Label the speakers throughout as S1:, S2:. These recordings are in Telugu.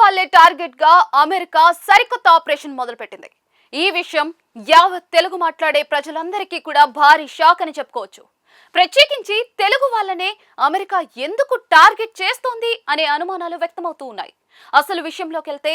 S1: వాళ్లే టార్గెట్ గా అమెరికా సరికొత్త ఆపరేషన్ మొదలుపెట్టింది. ఈ విషయం యావత్ తెలుగు మాట్లాడే ప్రజలందరికీ కూడా భారీ షాక్ అని చెప్పుకోవచ్చు. ప్రత్యేకించి తెలుగు వాళ్ళనే అమెరికా ఎందుకు టార్గెట్ చేస్తోంది అనే అనుమానాలు వ్యక్తమవుతూ ఉన్నాయి. అసలు విషయంలోకి వెళ్తే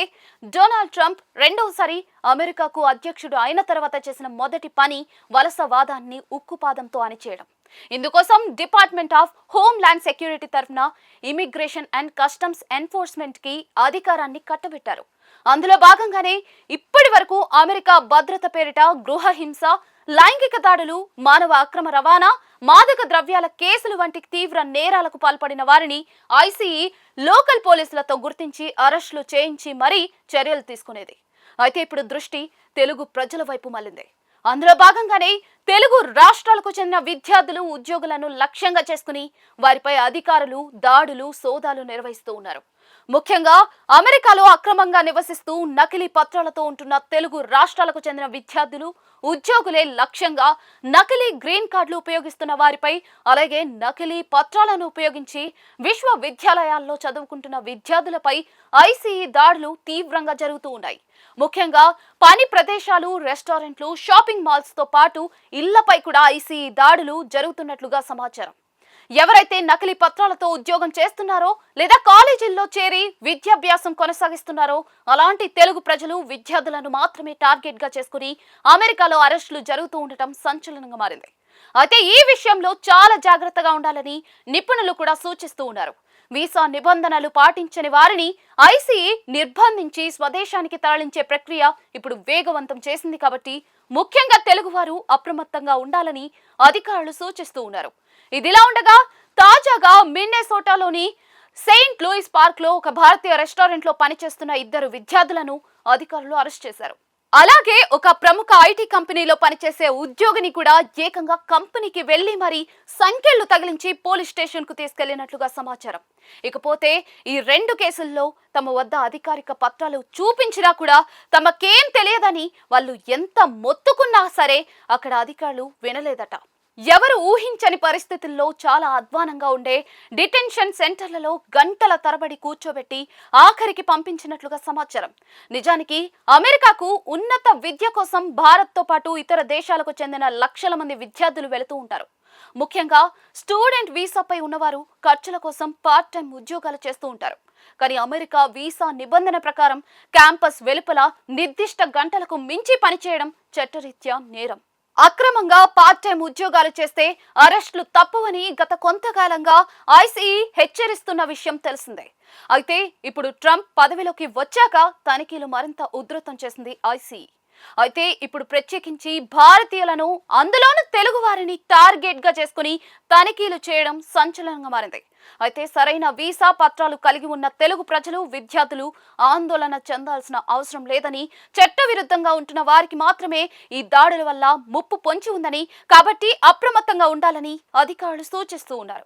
S1: డొనాల్డ్ ట్రంప్ రెండవసారి అమెరికాకు అధ్యక్షుడు అయిన తర్వాత చేసిన మొదటి పని వలసవాదాన్ని ఉక్కుపాదంతో అణిచేయడం. ఇందుకోసం department of home land security తరఫున ఇమిగ్రేషన్ అండ్ కస్టమ్స్ ఎన్ఫోర్స్మెంట్ కి అధికారాన్ని కట్టబెట్టారు. అందులో భాగంగానే ఇప్పటి వరకు అమెరికా భద్రత పేరిట గృహ హింస, లైంగిక దాడులు, మానవ అక్రమ రవాణా, మాదక ద్రవ్యాల కేసులు వంటి తీవ్ర నేరాలకు పాల్పడిన వారిని ఐసీఈ లోకల్ పోలీసులతో గుర్తించి అరెస్టులు చేయించి మరీ చర్యలు తీసుకునేది. అయితే ఇప్పుడు దృష్టి తెలుగు ప్రజల వైపు మళ్లింది. అందులో భాగంగానే తెలుగు రాష్ట్రాలకు చెందిన విద్యార్థులు, ఉద్యోగులను లక్ష్యంగా చేసుకుని వారిపై అధికారులు దాడులు, సోదాలు నిర్వహిస్తూ ఉన్నారు. ముఖ్యంగా అమెరికాలో అక్రమంగా నివసిస్తూ నకిలీ పత్రాలతో ఉంటున్న తెలుగు రాష్ట్రాలకు చెందిన విద్యార్థులు, ఉద్యోగులే లక్ష్యంగా నకిలీ గ్రీన్ కార్డులు ఉపయోగిస్తున్న వారిపై, అలాగే నకిలీ పత్రాలను ఉపయోగించి విశ్వవిద్యాలయాల్లో చదువుకుంటున్న విద్యార్థులపై ఐసీఈ దాడులు తీవ్రంగా జరుగుతూ ఉన్నాయి. ముఖ్యంగా పని ప్రదేశాలు, రెస్టారెంట్లు, షాపింగ్ మాల్స్ తో పాటు ఇళ్లపై కూడా ఐసీఈ దాడులు జరుగుతున్నట్లుగా సమాచారం. ఎవరైతే నకిలీ పత్రాలతో ఉద్యోగం చేస్తున్నారో లేదా కాలేజీల్లో చేరి విద్యాభ్యాసం కొనసాగిస్తున్నారో అలాంటి తెలుగు ప్రజలు, విద్యార్థులను మాత్రమే టార్గెట్ గా చేసుకుని అమెరికాలో అరెస్టులు జరుగుతూ ఉండటం సంచలనంగా మారింది. అయితే ఈ విషయంలో చాలా జాగ్రత్తగా ఉండాలని నిపుణులు కూడా సూచిస్తూ ఉన్నారు. వీసా నిబంధనలు పాటించని వారిని ఐసీఈ నిర్బంధించి స్వదేశానికి తరలించే ప్రక్రియ ఇప్పుడు వేగవంతం చేసింది. కాబట్టి ముఖ్యంగా తెలుగువారు అప్రమత్తంగా ఉండాలని అధికారులు సూచిస్తూ ఉన్నారు. ఇదిలా ఉండగా తాజాగా మిన్నెసోటాలోని సెయింట్ లూయిస్ పార్క్ లో ఒక భారతీయ రెస్టారెంట్ లో పనిచేస్తున్న 2 విద్యార్థులను అధికారులు అరెస్ట్ చేశారు. అలాగే ఒక ప్రముఖ ఐటీ కంపెనీలో పనిచేసే ఉద్యోగిని కూడా ఏకంగా కంపెనీకి వెళ్లి మరీ సంకెళ్లు తగిలించి పోలీస్ స్టేషన్ కు తీసుకెళ్లినట్లుగా సమాచారం. ఇకపోతే ఈ 2 కేసుల్లో తమ వద్ద అధికారిక పత్రాలు చూపించినా కూడా తమకేం తెలియదని వాళ్ళు ఎంత మొత్తుకున్నా సరే అక్కడ అధికారులు వినలేదట. ఎవరు ఊహించని పరిస్థితుల్లో చాలా అధ్వానంగా ఉండే డిటెన్షన్ సెంటర్లలో గంటల తరబడి కూర్చోబెట్టి ఆఖరికి పంపించినట్లుగా సమాచారం. నిజానికి అమెరికాకు ఉన్నత విద్య కోసం భారత్తో పాటు ఇతర దేశాలకు చెందిన లక్షల మంది విద్యార్థులు వెళుతూ ఉంటారు. ముఖ్యంగా స్టూడెంట్ వీసాపై ఉన్నవారు ఖర్చుల కోసం పార్ట్ టైం ఉద్యోగాలు చేస్తూ ఉంటారు. కానీ అమెరికా వీసా నిబంధన ప్రకారం క్యాంపస్ వెలుపల నిర్దిష్ట గంటలకు మించి పనిచేయడం చట్టరీత్యా నేరం. అక్రమంగా పార్ట్ టైం ఉద్యోగాలు చేస్తే అరెస్టులు తప్పవని గత కొంతకాలంగా ఐసీఈ హెచ్చరిస్తున్న విషయం తెలిసిందే. అయితే ఇప్పుడు ట్రంప్ పదవిలోకి వచ్చాక తనిఖీలు మరింత ఉధృతం చేసింది ఐసీఈ. అయితే ఇప్పుడు ప్రత్యేకించి భారతీయులను, అందులోనూ తెలుగు వారిని టార్గెట్ గా చేసుకుని తనిఖీలు చేయడం సంచలనంగా మారింది. అయితే సరైన వీసా పత్రాలు కలిగి ఉన్న తెలుగు ప్రజలు, విద్యార్థులు ఆందోళన చెందాల్సిన అవసరం లేదని, చట్టవిరుద్ధంగా ఉంటున్న వారికి మాత్రమే ఈ దాడుల వల్ల ముప్పు పొంచి ఉందని, కాబట్టి అప్రమత్తంగా ఉండాలని అధికారులు సూచిస్తూ ఉన్నారు.